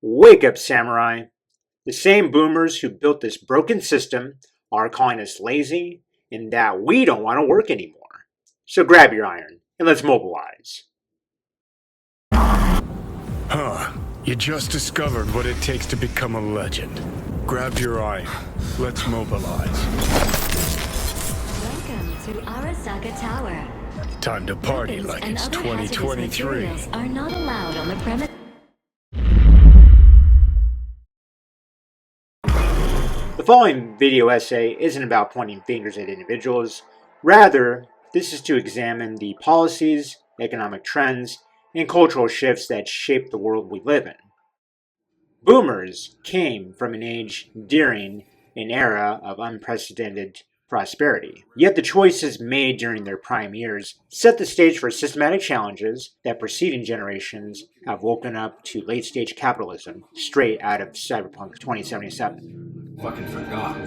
Wake up, samurai. The same boomers who built this broken system are calling us lazy and that we don't want to work anymore. So grab your iron and let's mobilize. Huh. You just discovered what it takes to become a legend. Grab your iron. Let's mobilize. Welcome to Arasaka Tower. Time to party like it's 2023. Are not allowed on the premise. The following video essay isn't about pointing fingers at individuals. Rather, this is to examine the policies, economic trends, and cultural shifts that shape the world we live in. Boomers came from an age during an era of unprecedented prosperity. Yet the choices made during their prime years set the stage for systematic challenges that preceding generations have woken up to late-stage capitalism straight out of Cyberpunk 2077. Fucking forgot.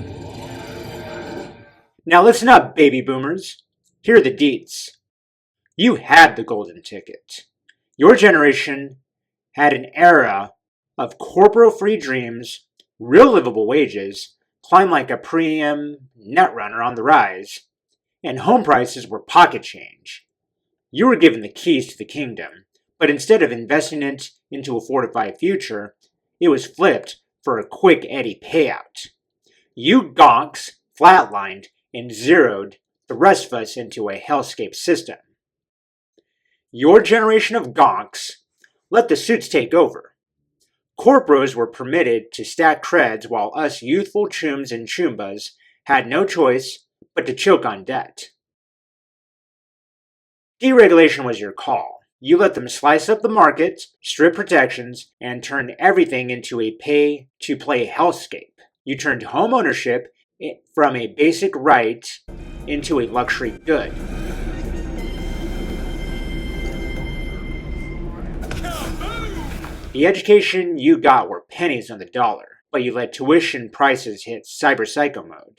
Now listen up, baby boomers. Here are the deets. You had the golden ticket. Your generation had an era of corpo-free dreams, real livable wages, climb like a premium netrunner on the rise, and home prices were pocket change. You were given the keys to the kingdom, but instead of investing it into a fortified future, it was flipped for a quick Eddie payout. You gonks flatlined and zeroed the rest of us into a hellscape system. Your generation of gonks let the suits take over. Corpos were permitted to stack creds while us youthful chooms and choombas had no choice but to choke on debt. Deregulation was your call. You let them slice up the market, strip protections, and turn everything into a pay-to-play hellscape. You turned home ownership from a basic right into a luxury good. The education you got were pennies on the dollar, but you let tuition prices hit cyber psycho mode.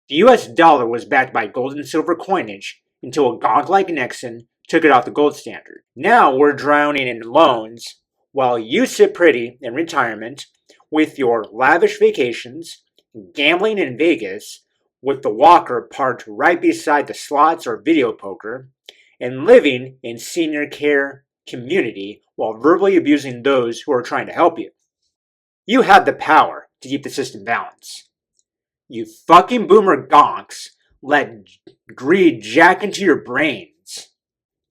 The US dollar was backed by gold and silver coinage until a gonk like Nixon took it off the gold standard. Now we're drowning in loans while you sit pretty in retirement with your lavish vacations, gambling in Vegas with the walker parked right beside the slots or video poker, and living in senior care community while verbally abusing those who are trying to help you. You had the power to keep the system balanced. You fucking boomer gonks let greed jack into your brains.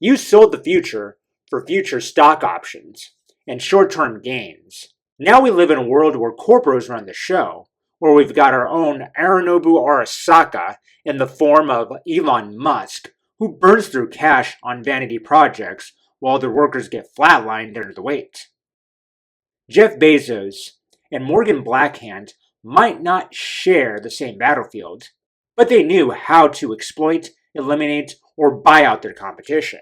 You sold the future for future stock options and short-term gains. Now we live in a world where corporos run the show, where we've got our own Aranobu Arasaka in the form of Elon Musk, who burns through cash on vanity projects while their workers get flatlined under the weight. Jeff Bezos and Morgan Blackhand might not share the same battlefield, but they knew how to exploit, eliminate, or buy out their competition.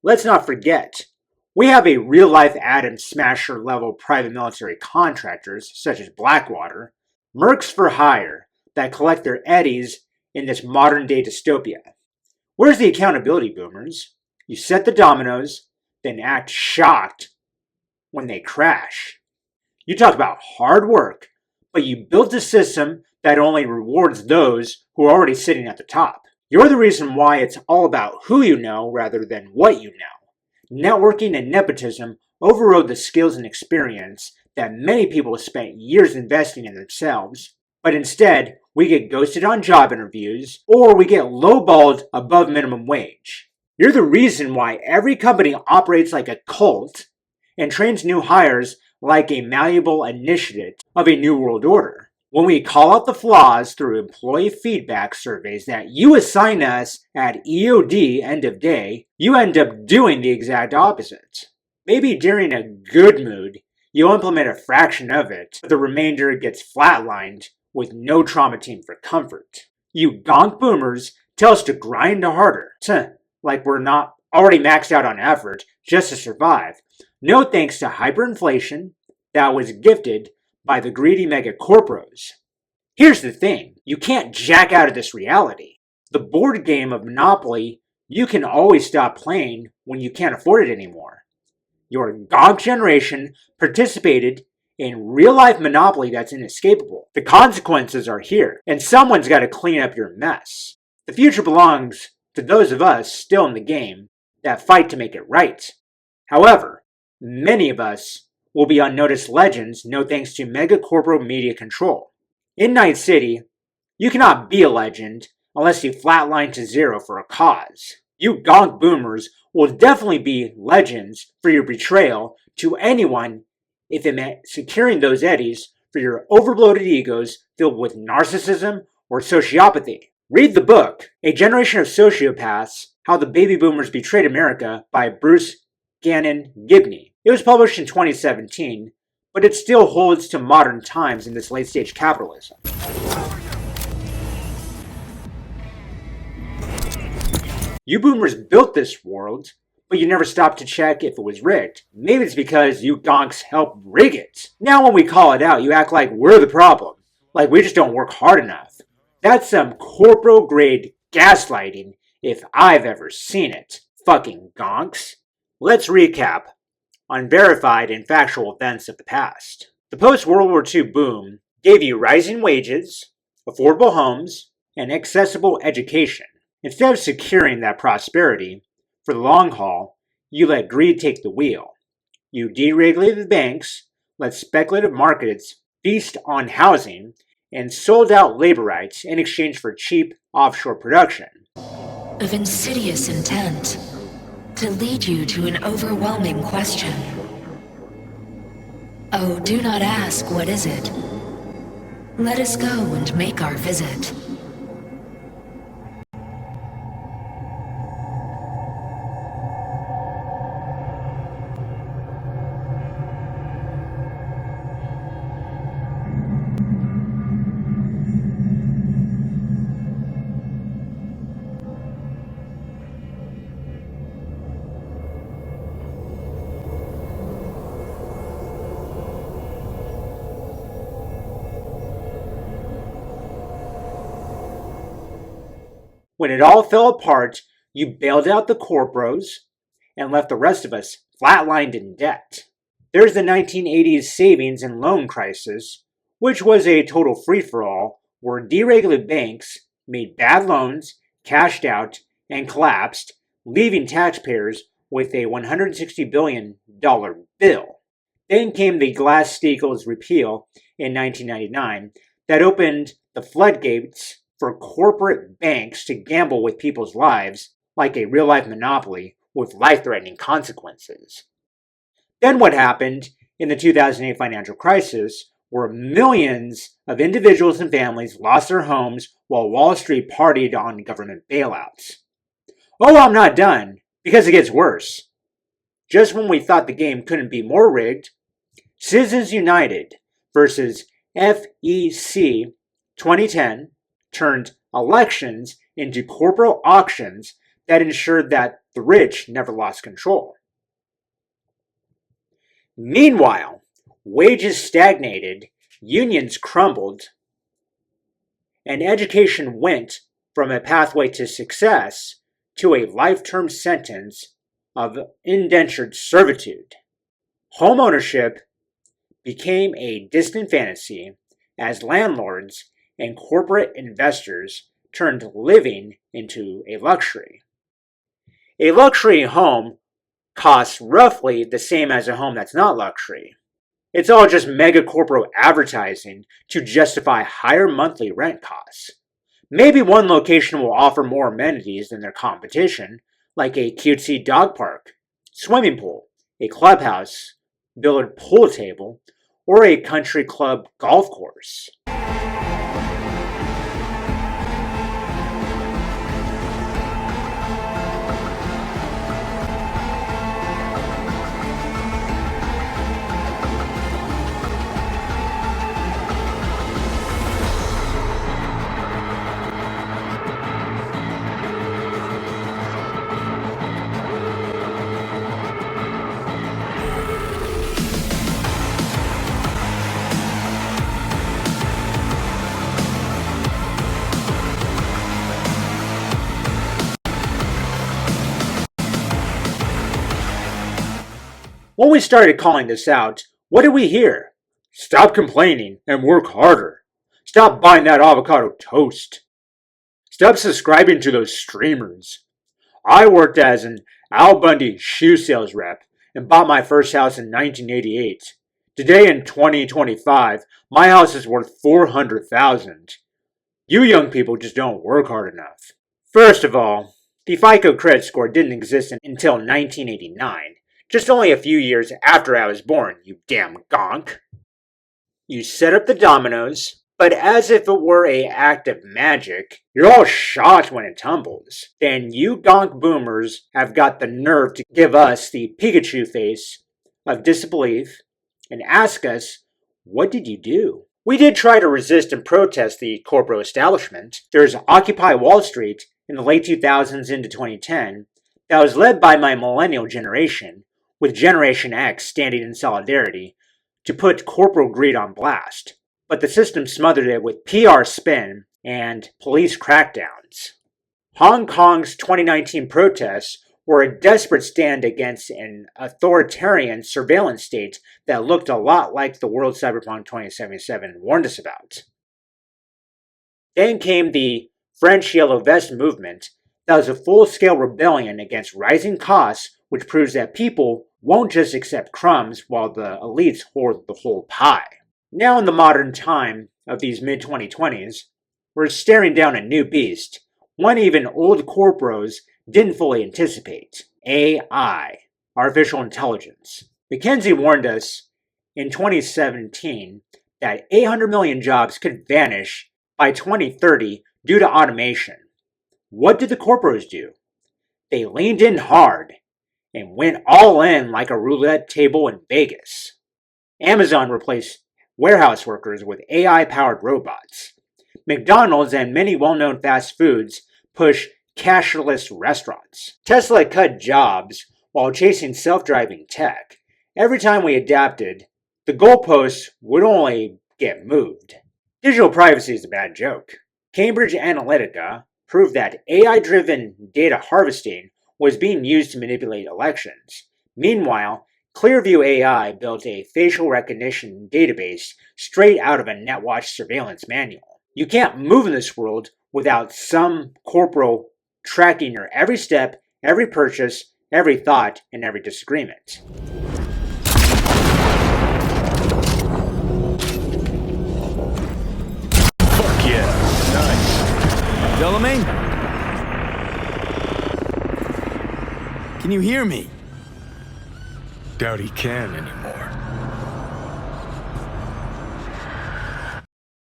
Let's not forget, we have a real-life atom smasher level private military contractors such as Blackwater, mercs for hire that collect their eddies in this modern-day dystopia. Where's the accountability, boomers? You set the dominoes, then act shocked when they crash. You talk about hard work, but you built a system that only rewards those who are already sitting at the top. You're the reason why it's all about who you know rather than what you know. Networking and nepotism overrode the skills and experience that many people have spent years investing in themselves, but instead we get ghosted on job interviews or we get lowballed above minimum wage. You're the reason why every company operates like a cult and trains new hires like a malleable initiate of a new world order. When we call out the flaws through employee feedback surveys that you assign us at EOD end of day, you end up doing the exact opposite. Maybe during a good mood, you'll implement a fraction of it, but the remainder gets flatlined with no trauma team for comfort. You gonk boomers tell us to grind harder. Like we're not already maxed out on effort just to survive. No thanks to hyperinflation that was gifted by the greedy mega corporos. Here's the thing, you can't jack out of this reality. The board game of Monopoly, you can always stop playing when you can't afford it anymore. Your Gonk generation participated in real-life monopoly that's inescapable. The consequences are here, and someone's got to clean up your mess. The future belongs to those of us still in the game that fight to make it right. However, many of us will be unnoticed legends no thanks to mega corporate media control. In Night City, you cannot be a legend unless you flatline to zero for a cause. You Gonk boomers will definitely be legends for your betrayal to anyone if it meant securing those eddies for your overbloated egos filled with narcissism or sociopathy. Read the book, A Generation of Sociopaths, How the Baby Boomers Betrayed America by Bruce Cannon Gibney. It was published in 2017, but it still holds to modern times in this late-stage capitalism. You boomers built this world, but you never stopped to check if it was rigged. Maybe it's because you Gonks helped rig it. Now when we call it out, you act like we're the problem. Like we just don't work hard enough. That's some corporal-grade gaslighting if I've ever seen it. Fucking Gonks. Let's recap on verified and factual events of the past. The post-World War II boom gave you rising wages, affordable homes, and accessible education. Instead of securing that prosperity for the long haul, you let greed take the wheel. You deregulated the banks, let speculative markets feast on housing, and sold out labor rights in exchange for cheap offshore production. Of insidious intent to lead you to an overwhelming question. Oh, do not ask, what is it? Let us go and make our visit. When it all fell apart, you bailed out the corporos and left the rest of us flatlined in debt. There's the 1980s savings and loan crisis, which was a total free-for-all where deregulated banks made bad loans, cashed out, and collapsed, leaving taxpayers with a $160 billion bill. Then came the Glass-Steagall's repeal in 1999 that opened the floodgates for corporate banks to gamble with people's lives like a real-life monopoly with life-threatening consequences. Then what happened in the 2008 financial crisis, where millions of individuals and families lost their homes while Wall Street partied on government bailouts. Oh, I'm not done, because it gets worse. Just when we thought the game couldn't be more rigged, Citizens United versus FEC 2010 turned elections into corporate auctions that ensured that the rich never lost control. Meanwhile, wages stagnated, unions crumbled, and education went from a pathway to success to a life-term sentence of indentured servitude. Home ownership became a distant fantasy as landlords and corporate investors turned living into a luxury. A luxury home costs roughly the same as a home that's not luxury. It's all just mega corporate advertising to justify higher monthly rent costs. Maybe one location will offer more amenities than their competition, like a cutesy dog park, swimming pool, a clubhouse, billiard pool table, or a country club golf course. we started calling this out, what did we hear? Stop complaining and work harder. Stop buying that avocado toast. Stop subscribing to those streamers. I worked as an Al Bundy shoe sales rep and bought my first house in 1988. Today in 2025, my house is worth $400,000. You young people just don't work hard enough. First of all, the FICO credit score didn't exist until 1989, just only a few years after I was born, you damn gonk. You set up the dominoes, but as if it were an act of magic, you're all shocked when it tumbles. Then you gonk boomers have got the nerve to give us the Pikachu face of disbelief and ask us, what did you do? We did try to resist and protest the corporate establishment. There's Occupy Wall Street in the late 2000s into 2010 that was led by my millennial generation, with Generation X standing in solidarity to put corporate greed on blast. But the system smothered it with PR spin and police crackdowns. Hong Kong's 2019 protests were a desperate stand against an authoritarian surveillance state that looked a lot like the world Cyberpunk 2077 warned us about. Then came the French Yellow Vest movement that was a full-scale rebellion against rising costs, which proves that people won't just accept crumbs while the elites hoard the whole pie. Now in the modern time of these mid-2020s, we're staring down a new beast, one even old corporos didn't fully anticipate: AI, artificial intelligence. McKinsey warned us in 2017 that 800 million jobs could vanish by 2030 due to automation. What did the corporos do? They leaned in hard and went all in like a roulette table in Vegas. Amazon replaced warehouse workers with AI-powered robots. McDonald's and many well-known fast foods push cashless restaurants. Tesla cut jobs while chasing self-driving tech. Every time we adapted, the goalposts would only get moved. Digital privacy is a bad joke. Cambridge Analytica proved that AI-driven data harvesting was being used to manipulate elections. Meanwhile, Clearview AI built a facial recognition database straight out of a NetWatch surveillance manual. You can't move in this world without some corporal tracking your every step, every purchase, every thought, and every disagreement. Fuck yeah. Nice. Delamain? Can you hear me? Doubt he can anymore.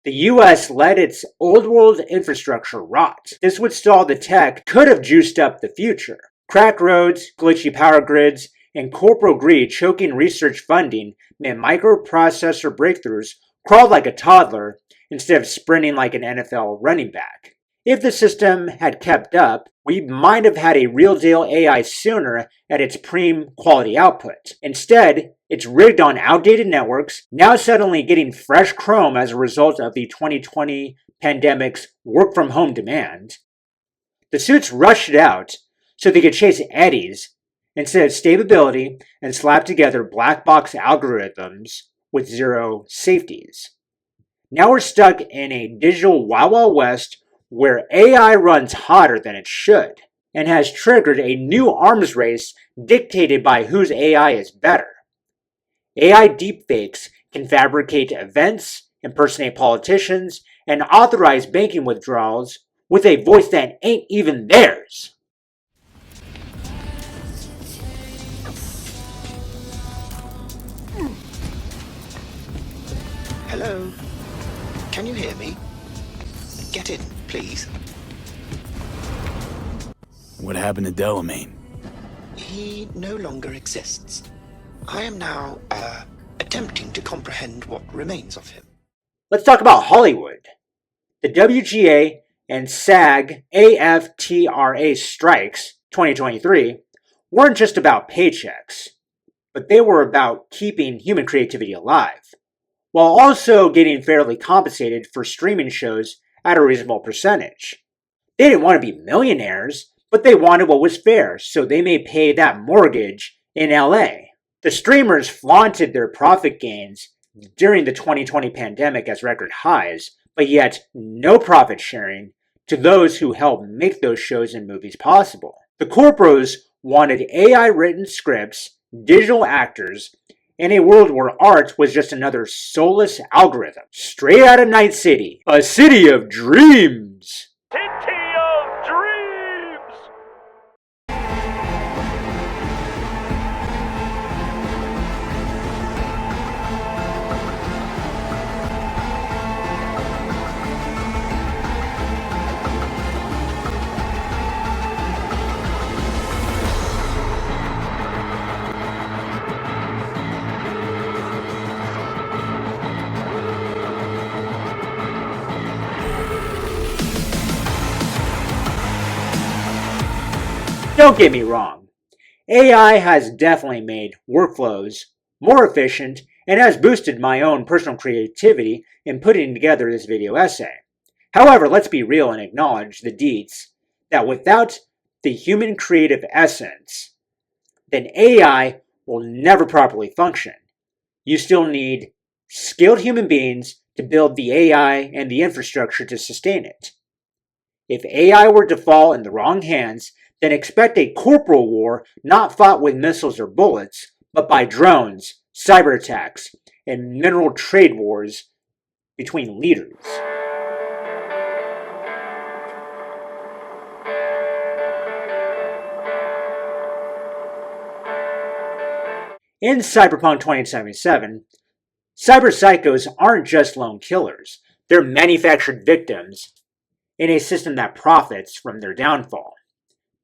The US let its old world infrastructure rot. This would stall the tech, could have juiced up the future. Cracked roads, glitchy power grids, and corporal greed choking research funding meant microprocessor breakthroughs crawled like a toddler instead of sprinting like an NFL running back. If the system had kept up, we might have had a real-deal AI sooner at its prime quality output. Instead, it's rigged on outdated networks, now suddenly getting fresh chrome as a result of the 2020 pandemic's work-from-home demand. The suits rushed it out so they could chase eddies instead of stability and slap together black box algorithms with zero safeties. Now we're stuck in a digital Wild Wild West where AI runs hotter than it should, and has triggered a new arms race dictated by whose AI is better. AI deepfakes can fabricate events, impersonate politicians, and authorize banking withdrawals with a voice that ain't even theirs. Hello? Can you hear me? Get in, please. What happened to Delamain? He no longer exists. I am now, attempting to comprehend what remains of him. Let's talk about Hollywood. The WGA and SAG-AFTRA strikes 2023 weren't just about paychecks, but they were about keeping human creativity alive, while also getting fairly compensated for streaming shows at a reasonable percentage. They didn't want to be millionaires, but they wanted what was fair, so they may pay that mortgage in LA. The streamers flaunted their profit gains during the 2020 pandemic as record highs, but yet no profit sharing to those who helped make those shows and movies possible. The corpos wanted AI-written scripts, digital actors, and a world where art was just another soulless algorithm. Straight out of Night City, a city of dreams. City of Dreams! Don't get me wrong, AI has definitely made workflows more efficient and has boosted my own personal creativity in putting together this video essay. However, let's be real and acknowledge the deeds that without the human creative essence, then AI will never properly function. You still need skilled human beings to build the AI and the infrastructure to sustain it. If AI were to fall in the wrong hands, then expect a corporal war not fought with missiles or bullets, but by drones, cyber attacks, and mineral trade wars between leaders. In Cyberpunk 2077, cyber psychos aren't just lone killers, they're manufactured victims in a system that profits from their downfall.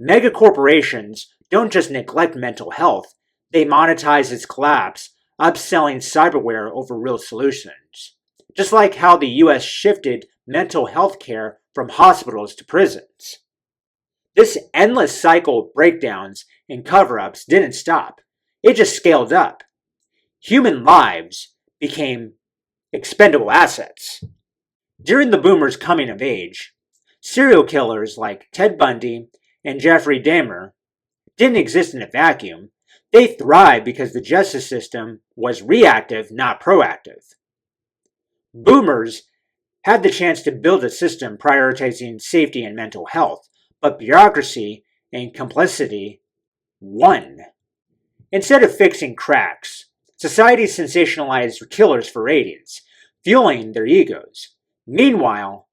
Mega corporations don't just neglect mental health, they monetize its collapse, upselling cyberware over real solutions. Just like how the US shifted mental health care from hospitals to prisons. This endless cycle of breakdowns and cover-ups didn't stop. It just scaled up. Human lives became expendable assets. During the boomers' coming of age, serial killers like Ted Bundy and Jeffrey Dahmer didn't exist in a vacuum. They thrived because the justice system was reactive, not proactive. Boomers had the chance to build a system prioritizing safety and mental health, but bureaucracy and complicity won. Instead of fixing cracks, society sensationalized killers for ratings, fueling their egos. Meanwhile,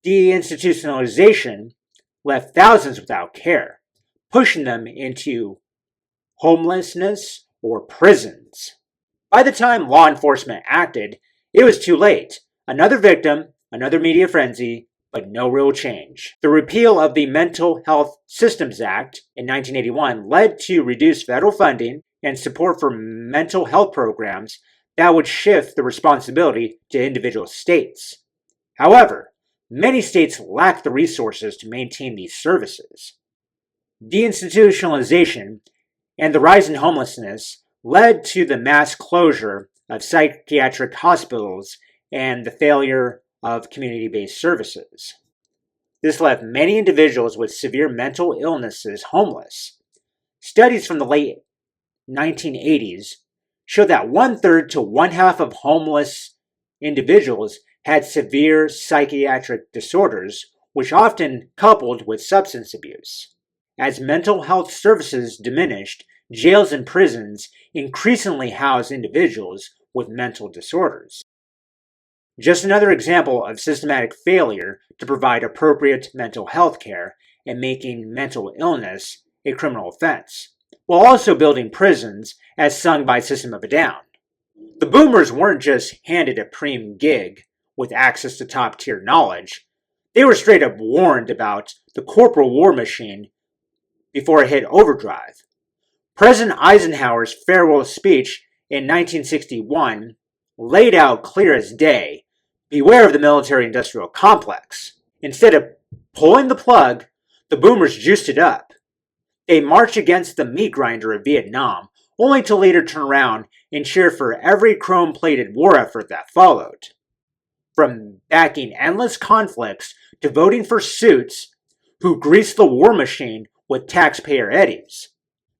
deinstitutionalization left thousands without care, pushing them into homelessness or prisons. By the time law enforcement acted, it was too late. Another victim, another media frenzy, but no real change. The repeal of the Mental Health Systems Act in 1981 led to reduced federal funding and support for mental health programs that would shift the responsibility to individual states. However, many states lack the resources to maintain these services. Deinstitutionalization and the rise in homelessness led to the mass closure of psychiatric hospitals and the failure of community-based services. This left many individuals with severe mental illnesses homeless. Studies from the late 1980s show that 1/3 to 1/2 of homeless individuals had severe psychiatric disorders, which often coupled with substance abuse. As mental health services diminished, jails and prisons increasingly house individuals with mental disorders. Just another example of systematic failure to provide appropriate mental health care and making mental illness a criminal offense, while also building prisons as sung by System of a Down. The boomers weren't just handed a preem gig with access to top-tier knowledge, they were straight up warned about the corporal war machine before it hit overdrive. President Eisenhower's farewell speech in 1961 laid out clear as day, beware of the military-industrial complex. Instead of pulling the plug, the boomers juiced it up. They marched against the meat grinder of Vietnam, only to later turn around and cheer for every chrome-plated war effort that followed. From backing endless conflicts to voting for suits who greased the war machine with taxpayer eddies.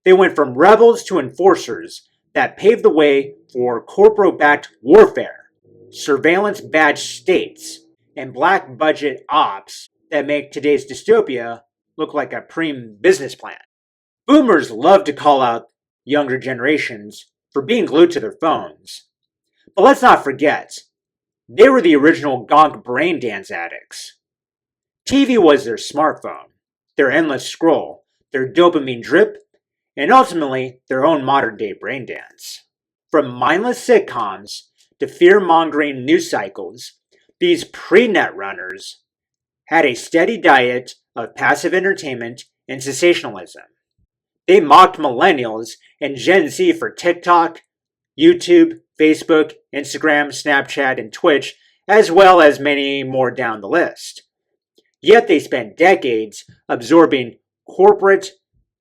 They went from rebels to enforcers that paved the way for corporate-backed warfare, surveillance-badged states, and black budget ops that make today's dystopia look like a preem business plan. Boomers love to call out younger generations for being glued to their phones. But let's not forget, they were the original Gonk brain dance addicts. TV was their smartphone, their endless scroll, their dopamine drip, and ultimately their own modern-day brain dance. From mindless sitcoms to fear-mongering news cycles, these pre-net runners had a steady diet of passive entertainment and sensationalism. They mocked millennials and Gen Z for TikTok, YouTube, Facebook, Instagram, Snapchat, and Twitch, as well as many more down the list. Yet they spent decades absorbing corporate,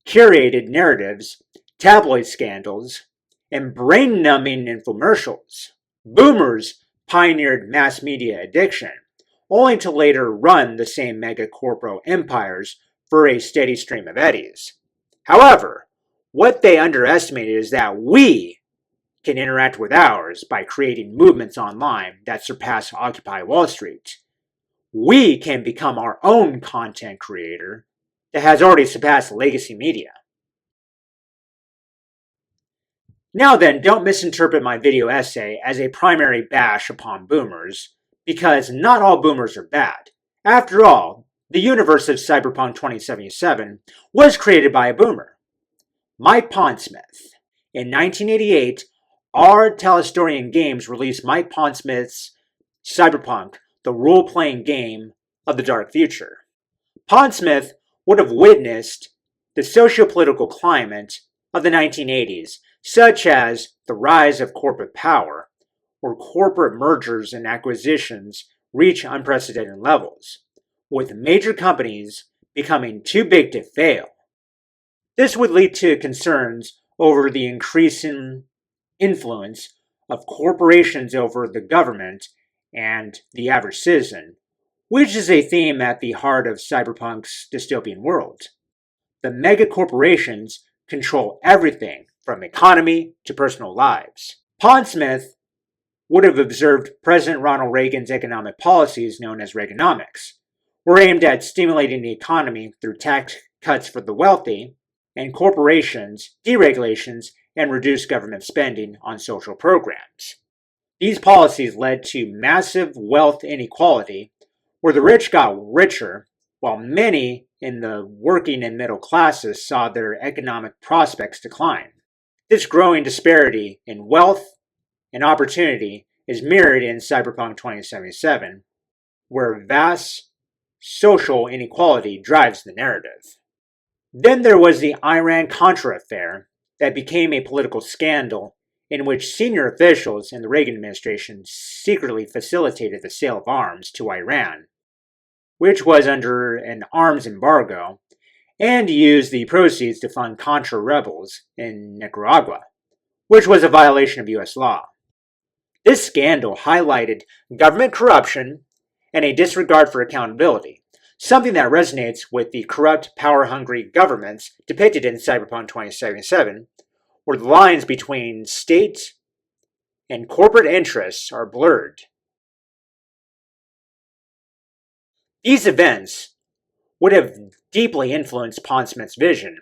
curated narratives, tabloid scandals, and brain-numbing infomercials. Boomers pioneered mass media addiction, only to later run the same mega-corpo empires for a steady stream of eddies. However, what they underestimated is that we can interact with ours by creating movements online that surpass Occupy Wall Street. We can become our own content creator that has already surpassed legacy media. Now then, don't misinterpret my video essay as a primary bash upon boomers, because not all boomers are bad. After all, the universe of Cyberpunk 2077 was created by a boomer, Mike Pondsmith. In 1988, our Telestorian Games released Mike Pondsmith's Cyberpunk, the role-playing game of the dark future. Pondsmith would have witnessed the socio-political climate of the 1980s, such as the rise of corporate power, where corporate mergers and acquisitions reach unprecedented levels, with major companies becoming too big to fail. This would lead to concerns over the increasing influence of corporations over the government and the average citizen, which is a theme at the heart of Cyberpunk's dystopian world. The mega corporations control everything from economy to personal lives. Pondsmith would have observed President Ronald Reagan's economic policies known as Reaganomics, were aimed at stimulating the economy through tax cuts for the wealthy and corporations, deregulations, and reduced government spending on social programs. These policies led to massive wealth inequality, where the rich got richer, while many in the working and middle classes saw their economic prospects decline. This growing disparity in wealth and opportunity is mirrored in Cyberpunk 2077, where vast social inequality drives the narrative. Then there was the Iran-Contra affair that became a political scandal in which senior officials in the Reagan administration secretly facilitated the sale of arms to Iran, which was under an arms embargo, and used the proceeds to fund Contra rebels in Nicaragua, which was a violation of U.S. law. This scandal highlighted government corruption and a disregard for accountability, something that resonates with the corrupt, power-hungry governments depicted in Cyberpunk 2077, where the lines between state and corporate interests are blurred. These events would have deeply influenced Pondsmith's vision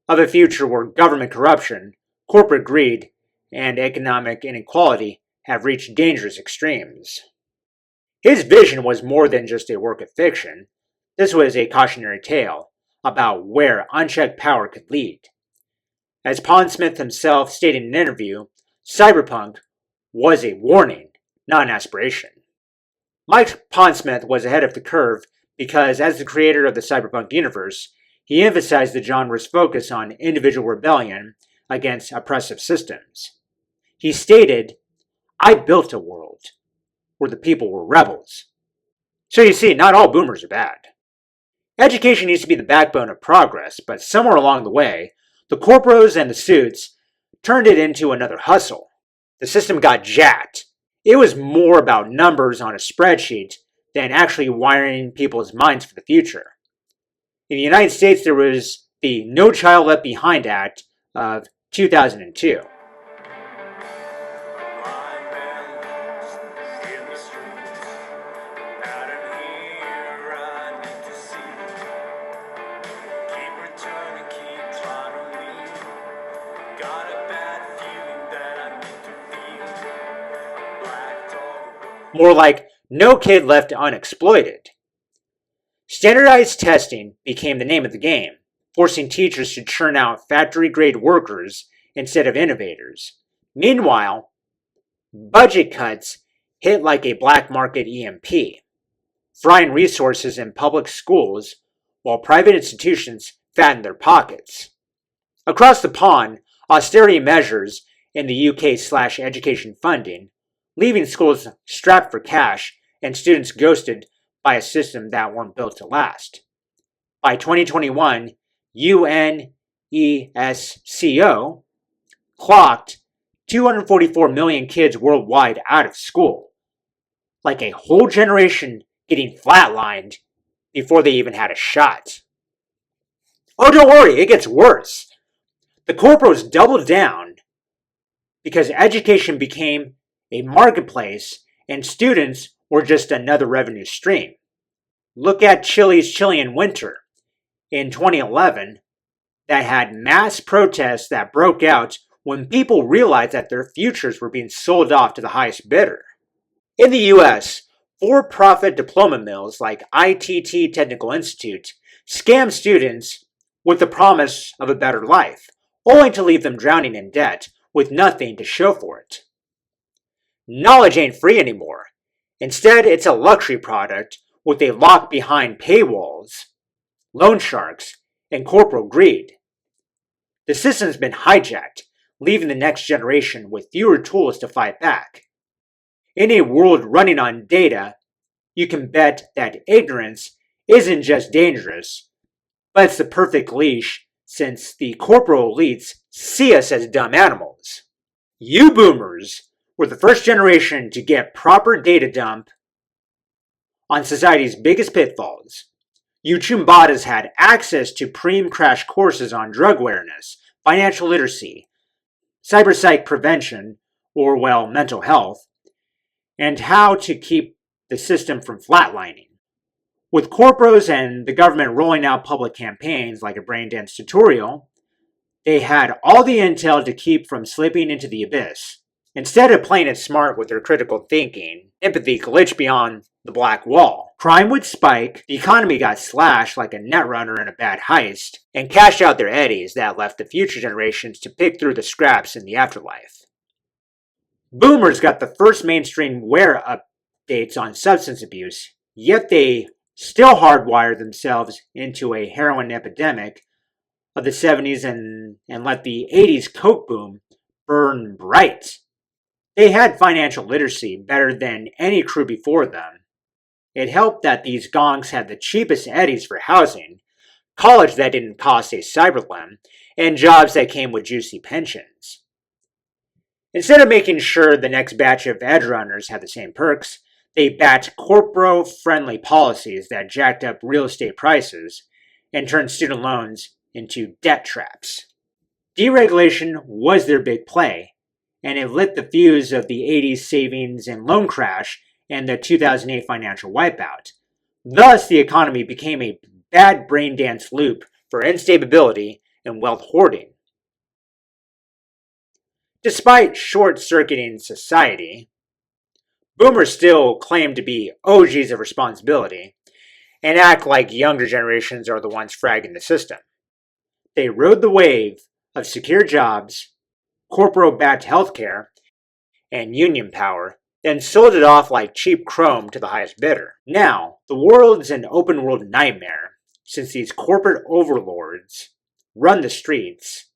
of a future where government corruption, corporate greed, and economic inequality have reached dangerous extremes. His vision was more than just a work of fiction. This was a cautionary tale about where unchecked power could lead. As Pondsmith himself stated in an interview, Cyberpunk was a warning, not an aspiration. Mike Pondsmith was ahead of the curve because, as the creator of the Cyberpunk universe, he emphasized the genre's focus on individual rebellion against oppressive systems. He stated, "I built a world where the people were rebels." So you see, not all boomers are bad. Education needs to be the backbone of progress, but somewhere along the way, the corporos and the suits turned it into another hustle. The system got jacked. It was more about numbers on a spreadsheet than actually wiring people's minds for the future. In the United States, there was the No Child Left Behind Act of 2002. More like no kid left unexploited. Standardized testing became the name of the game, forcing teachers to churn out factory-grade workers instead of innovators. Meanwhile, budget cuts hit like a black market EMP, frying resources in public schools while private institutions fattened their pockets. Across the pond, austerity measures in the UK/education funding, leaving schools strapped for cash and students ghosted by a system that weren't built to last. By 2021, UNESCO clocked 244 million kids worldwide out of school, like a whole generation getting flatlined before they even had a shot. Oh, don't worry, it gets worse. The corporates doubled down because education became a marketplace and students were just another revenue stream. Look at Chile's Chilean winter in 2011 that had mass protests that broke out when people realized that their futures were being sold off to the highest bidder. In the US, for-profit diploma mills like ITT Technical Institute scam students with the promise of a better life, only to leave them drowning in debt with nothing to show for it. Knowledge ain't free anymore. Instead, it's a luxury product with a lock behind paywalls, loan sharks, and corporate greed. The system's been hijacked, leaving the next generation with fewer tools to fight back. In a world running on data, you can bet that ignorance isn't just dangerous, but it's the perfect leash since the corporal elites see us as dumb animals. You boomers were the first generation to get proper data dump on society's biggest pitfalls. You chumbadas had access to preem crash courses on drug awareness, financial literacy, cyberpsych prevention, or, well, mental health, and how to keep the system from flatlining. With corporos and the government rolling out public campaigns like a braindance tutorial, they had all the intel to keep from slipping into the abyss. Instead of playing it smart with their critical thinking, empathy glitched beyond the black wall. Crime would spike, the economy got slashed like a netrunner in a bad heist, and cashed out their eddies that left the future generations to pick through the scraps in the afterlife. Boomers got the first mainstream wear updates on substance abuse, yet they still hardwired themselves into a heroin epidemic of the 70s and let the 80s coke boom burn bright. They had financial literacy better than any crew before them. It helped that these gonks had the cheapest eddies for housing, college that didn't cost a cyberlem, and jobs that came with juicy pensions. Instead of making sure the next batch of edge runners had the same perks, they backed corporo-friendly policies that jacked up real estate prices and turned student loans into debt traps. Deregulation was their big play, and it lit the fuse of the 80s savings and loan crash and the 2008 financial wipeout. Thus, the economy became a bad brain dance loop for instability and wealth hoarding. Despite short-circuiting society, boomers still claim to be OGs of responsibility and act like younger generations are the ones fragging the system. They rode the wave of secure jobs, corporate-backed healthcare, and union power, then sold it off like cheap chrome to the highest bidder. Now, the world's an open-world nightmare since these corporate overlords run the streets,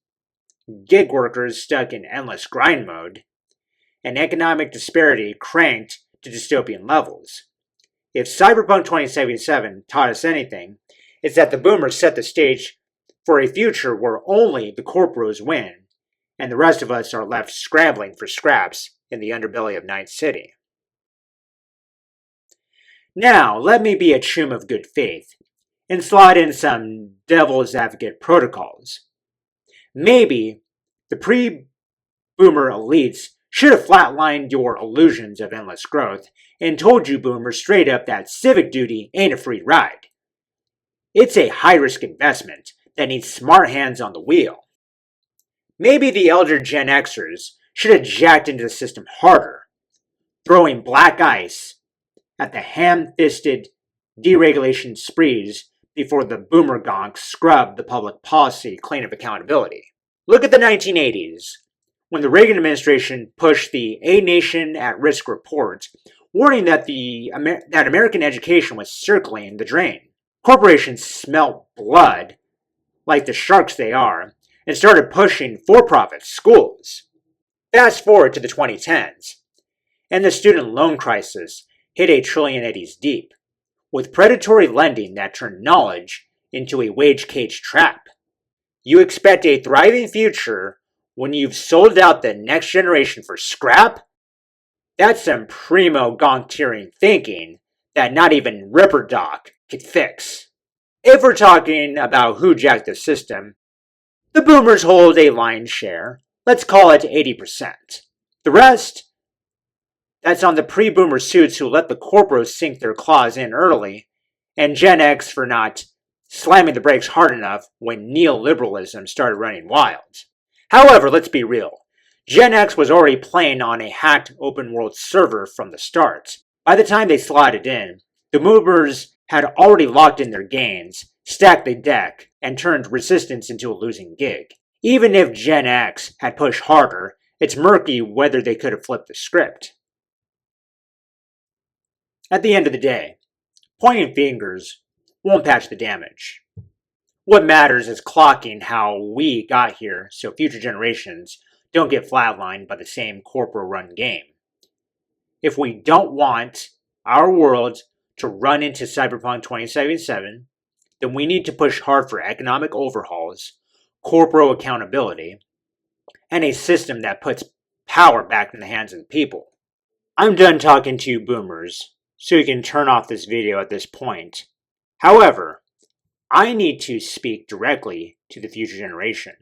gig workers stuck in endless grind mode, and economic disparity cranked to dystopian levels. If Cyberpunk 2077 taught us anything, it's that the boomers set the stage for a future where only the corporos win, and the rest of us are left scrambling for scraps in the underbelly of Night City. Now, let me be a choom of good faith and slide in some devil's advocate protocols. Maybe the pre-boomer elites should have flatlined your illusions of endless growth and told you boomers straight up that civic duty ain't a free ride. It's a high-risk investment that needs smart hands on the wheel. Maybe the elder Gen Xers should have jacked into the system harder, throwing black ice at the ham-fisted deregulation sprees before the boomer gonks scrubbed the public policy clean of accountability. Look at the 1980s, when the Reagan administration pushed the A Nation at Risk report, warning that that American education was circling the drain. Corporations smelt blood, like the sharks they are, and started pushing for-profit schools. Fast forward to the 2010s, and the student loan crisis hit $1 trillion deep, with predatory lending that turned knowledge into a wage cage trap. You expect a thriving future when you've sold out the next generation for scrap? That's some primo gonk-tearing thinking that not even Ripper Doc could fix. If we're talking about who jacked the system, the boomers hold a lion's share. Let's call it 80%. The rest? That's on the pre-boomer suits who let the corporos sink their claws in early, and Gen X for not slamming the brakes hard enough when neoliberalism started running wild. However, let's be real. Gen X was already playing on a hacked open-world server from the start. By the time they slotted in, the boomers had already locked in their gains, stacked the deck, and turned resistance into a losing gig. Even if Gen X had pushed harder, it's murky whether they could have flipped the script. At the end of the day, pointing fingers won't patch the damage. What matters is clocking how we got here so future generations don't get flatlined by the same corporate-run game. If we don't want our world to run into Cyberpunk 2077, then we need to push hard for economic overhauls, corporal accountability, and a system that puts power back in the hands of the people. I'm done talking to you boomers, so you can turn off this video at this point. However, I need to speak directly to the future generation.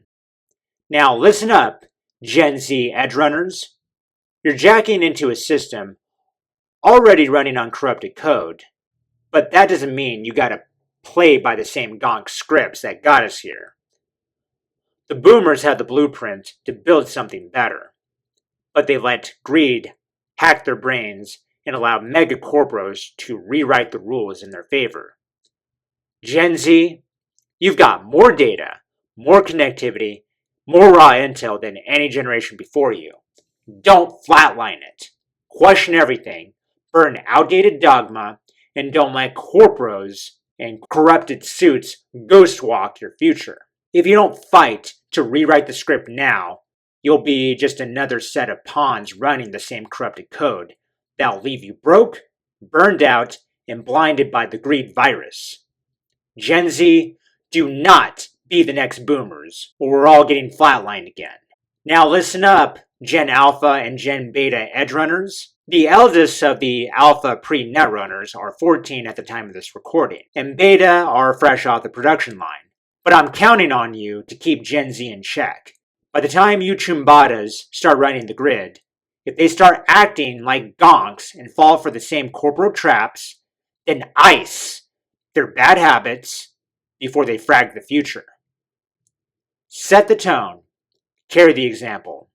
Now listen up, Gen Z edgerunners. You're jacking into a system already running on corrupted code, but that doesn't mean you gotta play by the same gonk scripts that got us here. The boomers had the blueprint to build something better, but they let greed hack their brains and allowed mega corporos to rewrite the rules in their favor. Gen Z, you've got more data, more connectivity, more raw intel than any generation before you. Don't flatline it. Question everything, burn outdated dogma, and don't let corporos and corrupted suits ghostwalk your future. If you don't fight to rewrite the script now, you'll be just another set of pawns running the same corrupted code that'll leave you broke, burned out, and blinded by the greed virus. Gen Z, do not be the next boomers, or we're all getting flatlined again. Now listen up, Gen Alpha and Gen Beta edgerunners. The eldest of the Alpha pre-netrunners are 14 at the time of this recording, and Beta are fresh off the production line. But I'm counting on you to keep Gen Z in check. By the time you chumbadas start running the grid, if they start acting like gonks and fall for the same corporate traps, then ice their bad habits before they frag the future. Set the tone, carry the example,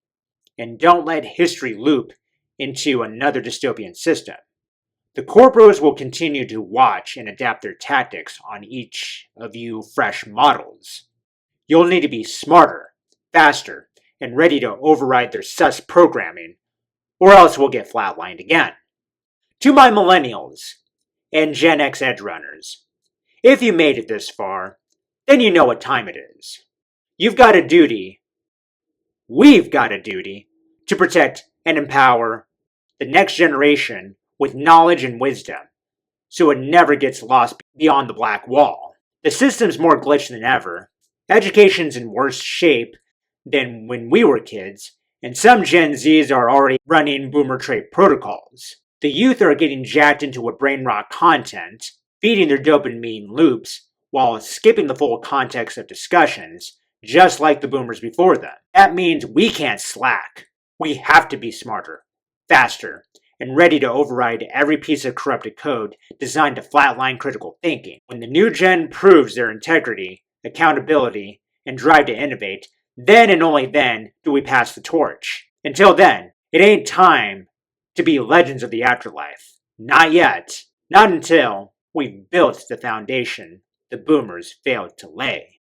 and don't let history loop into another dystopian system. The corporos will continue to watch and adapt their tactics on each of you fresh models. You'll need to be smarter, faster, and ready to override their sus programming, or else we'll get flatlined again. To my millennials and Gen X edgerunners, if you made it this far, then you know what time it is. You've got a duty, we've got a duty, to protect and empower the next generation with knowledge and wisdom, so it never gets lost beyond the black wall. The system's more glitched than ever, education's in worse shape than when we were kids, and some Gen Zs are already running boomer trait protocols. The youth are getting jacked into a brain rot content, feeding their dopamine loops, while skipping the full context of discussions, just like the boomers before them. That means we can't slack. We have to be smarter, faster, and ready to override every piece of corrupted code designed to flatline critical thinking. When the new gen proves their integrity, accountability, and drive to innovate, then and only then do we pass the torch. Until then, it ain't time to be legends of the afterlife. Not yet. Not until we've built the foundation the boomers failed to lay.